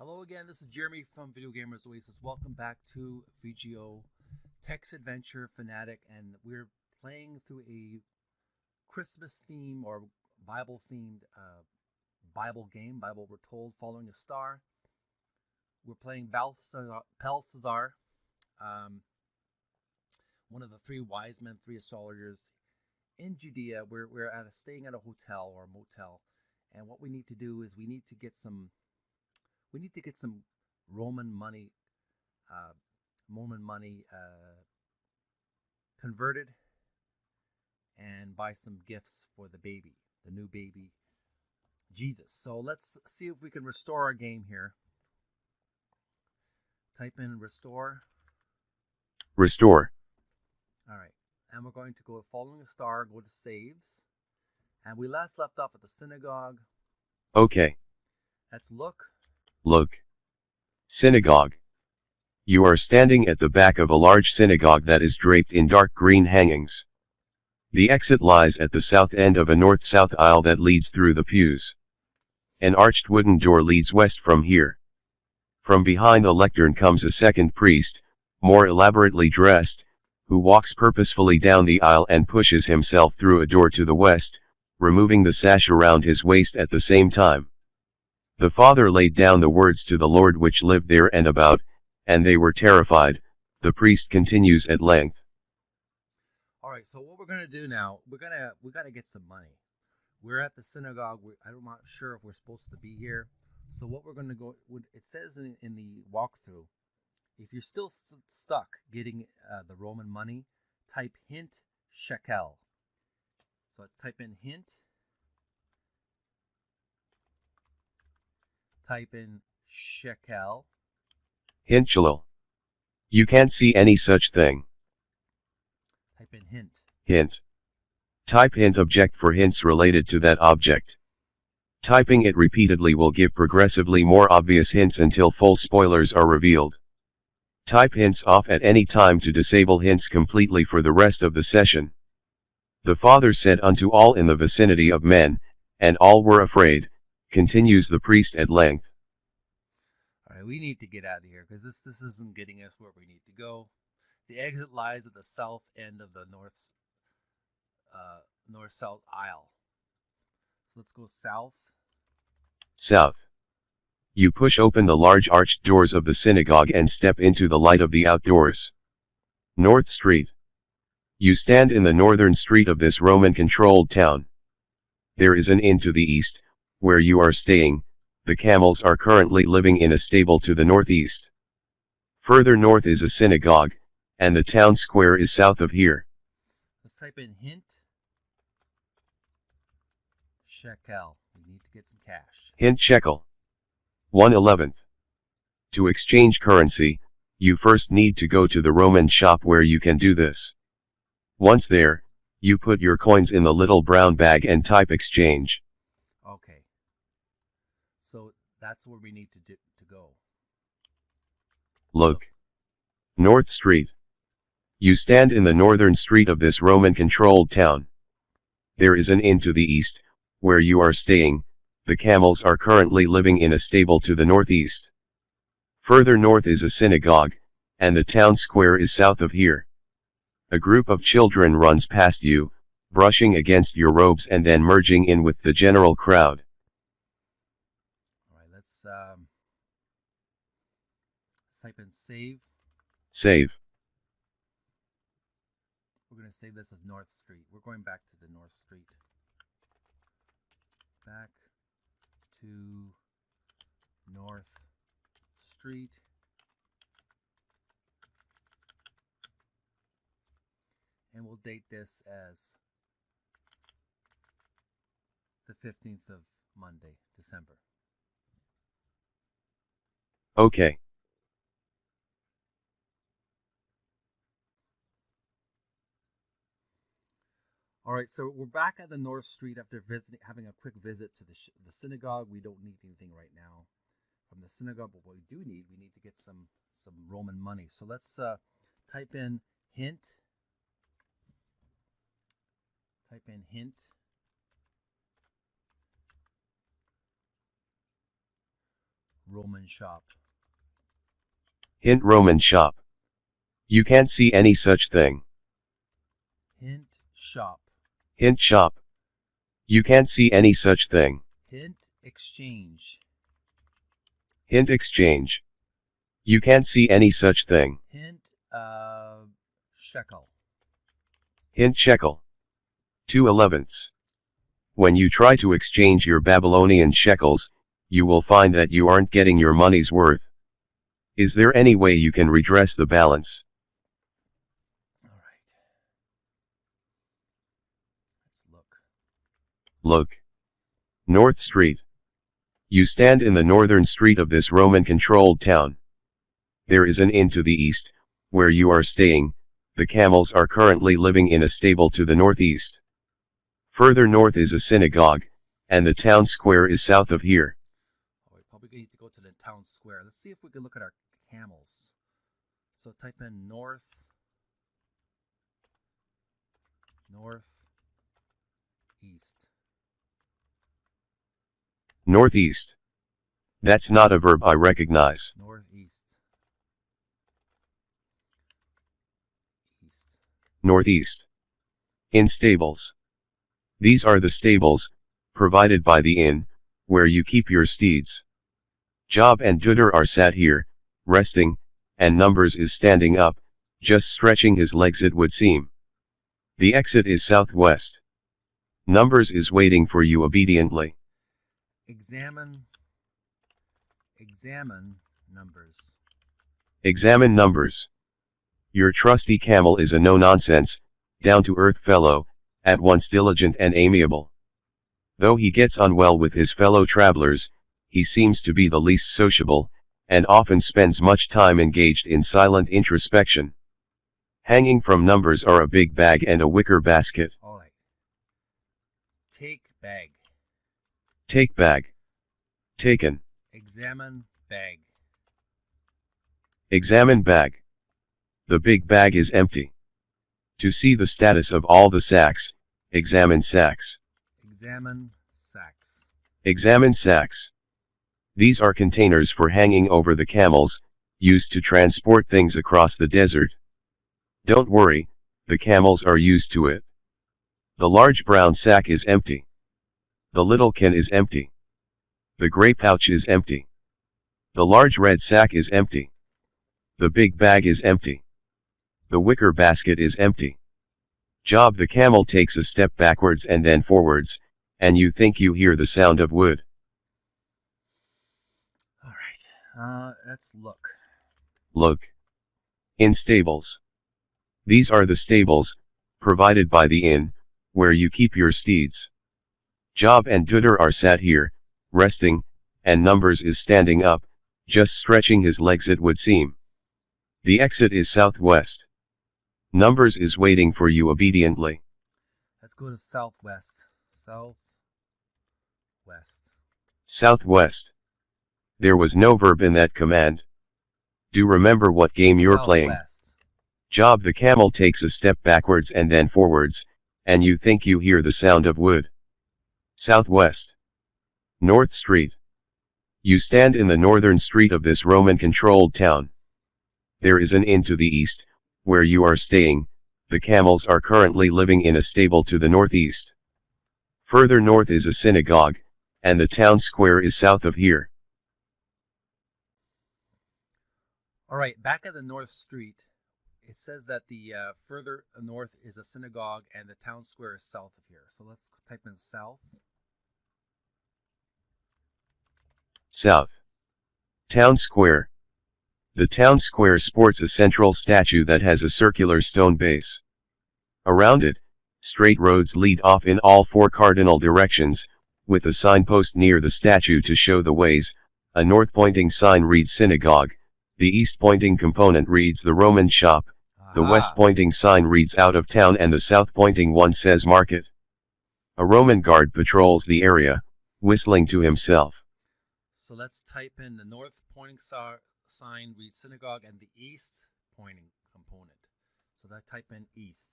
Hello again, this is Jeremy from Video Gamers Oasis. Welcome back to VGO Text Adventure Fanatic, and we're playing through a Christmas theme or Bible themed Bible game, Bible Retold, Following a Star. We're playing Balthasar, one of the three wise men, three astrologers in Judea. We're staying at a hotel or a motel, and what we need to do is we need to get some Roman money converted and buy some gifts for the new baby, Jesus. So let's see if we can restore our game here. Type in restore. Restore. All right. And we're going to go following a star, go to saves. And we last left off at the synagogue. Okay. Let's look. Look. Synagogue. You are standing at the back of a large synagogue that is draped in dark green hangings. The exit lies at the south end of a north-south aisle that leads through the pews. An arched wooden door leads west from here. From behind the lectern comes a second priest, more elaborately dressed, who walks purposefully down the aisle and pushes himself through a door to the west, removing the sash around his waist at the same time. The Father laid down the words to the Lord which lived there and about, and they were terrified. The priest continues at length. All right, so what we're going to do now, we got to get some money. We're at the synagogue. I'm not sure if we're supposed to be here. So what we're going to go, it says in the walkthrough, if you're still stuck getting the Roman money, type hint shekel. So let's type in hint. Type in shekel. Hint shekel. You can't see any such thing. Type in hint. Hint. Type hint object for hints related to that object. Typing it repeatedly will give progressively more obvious hints until full spoilers are revealed. Type hints off at any time to disable hints completely for the rest of the session. The Father said unto all in the vicinity of men, and all were afraid, continues the priest at length. All right, we need to get out of here because this isn't getting us where we need to go. The exit lies at the south end of the north-south aisle. So let's go south. South. You push open the large arched doors of the synagogue and step into the light of the outdoors. North Street. You stand in the northern street of this Roman-controlled town. There is an inn to the east, where you are staying. The camels are currently living in a stable to the northeast. Further north is a synagogue, and the town square is south of here. Let's type in hint shekel. We need to get some cash. Hint shekel. 1/11. To exchange currency, you first need to go to the Roman shop where you can do this. Once there, you put your coins in the little brown bag and type exchange. Okay. So that's where we need to go. Look. North Street. You stand in the northern street of this Roman-controlled town. There is an inn to the east, where you are staying. The camels are currently living in a stable to the northeast. Further north is a synagogue, and the town square is south of here. A group of children runs past you, brushing against your robes and then merging in with the general crowd. All right, let's type in save. Save. We're going to save this as North Street. We're going back to the North Street. Back to North Street. And we'll date this as the 15th of Monday, December. Okay. All right, so we're back at the North Street after having a quick visit to the synagogue. We don't need anything right now from the synagogue, but what we need to get some Roman money. So let's type in hint. Type in hint Roman shop. Hint Roman shop. You can't see any such thing. Hint shop. Hint shop. You can't see any such thing. Hint exchange. Hint exchange. You can't see any such thing. Hint shekel. Hint shekel. 2/11. When you try to exchange your Babylonian shekels, you will find that you aren't getting your money's worth. Is there any way you can redress the balance? Alright. Let's look. Look. North Street. You stand in the northern street of this Roman-controlled town. There is an inn to the east, where you are staying. The camels are currently living in a stable to the northeast. Further north is a synagogue, and the town square is south of here. Oh, we probably need to go to the town square. Let's see if we can look at our camels. So type in north, east. Northeast. That's not a verb I recognize. Northeast. East. Northeast. In stables. These are the stables, provided by the inn, where you keep your steeds. Job and Judah are sat here, resting, and Numbers is standing up, just stretching his legs it would seem. The exit is southwest. Numbers is waiting for you obediently. Examine Numbers. Examine Numbers. Your trusty camel is a no-nonsense, down-to-earth fellow, at once diligent and amiable. Though he gets on well with his fellow travelers, he seems to be the least sociable, and often spends much time engaged in silent introspection. Hanging from Numbers are a big bag and a wicker basket. All right. Take bag. Take bag. Taken. Examine bag. Examine bag. The big bag is empty. To see the status of all the sacks, examine sacks. Examine sacks. Examine sacks. These are containers for hanging over the camels, used to transport things across the desert. Don't worry, the camels are used to it. The large brown sack is empty. The little can is empty. The gray pouch is empty. The large red sack is empty. The big bag is empty. The wicker basket is empty. Job the camel takes a step backwards and then forwards, and you think you hear the sound of wood. Alright, let's look. Look. In stables. These are the stables, provided by the inn, where you keep your steeds. Job and Judah are sat here, resting, and Numbers is standing up, just stretching his legs it would seem. The exit is southwest. Numbers is waiting for you obediently. Let's go to southwest. Southwest. Southwest. There was no verb in that command. Do remember what game you're playing. Job the camel takes a step backwards and then forwards, and you think you hear the sound of wood. Southwest. North Street. You stand in the northern street of this Roman-controlled town. There is an inn to the east, where you are staying. The camels are currently living in a stable to the northeast. Further north is a synagogue, and the town square is south of here. Alright, back at the North Street, it says that the further north is a synagogue and the town square is south of here. So let's type in south. South. Town square. The town square sports a central statue that has a circular stone base. Around it, straight roads lead off in all four cardinal directions, with a signpost near the statue to show the ways. A north-pointing sign reads synagogue, the east-pointing component reads the Roman shop, the west-pointing sign reads out of town, and the south-pointing one says market. A Roman guard patrols the area, whistling to himself. So let's type in the north-pointing sign reads synagogue and the east-pointing component. So I type in east.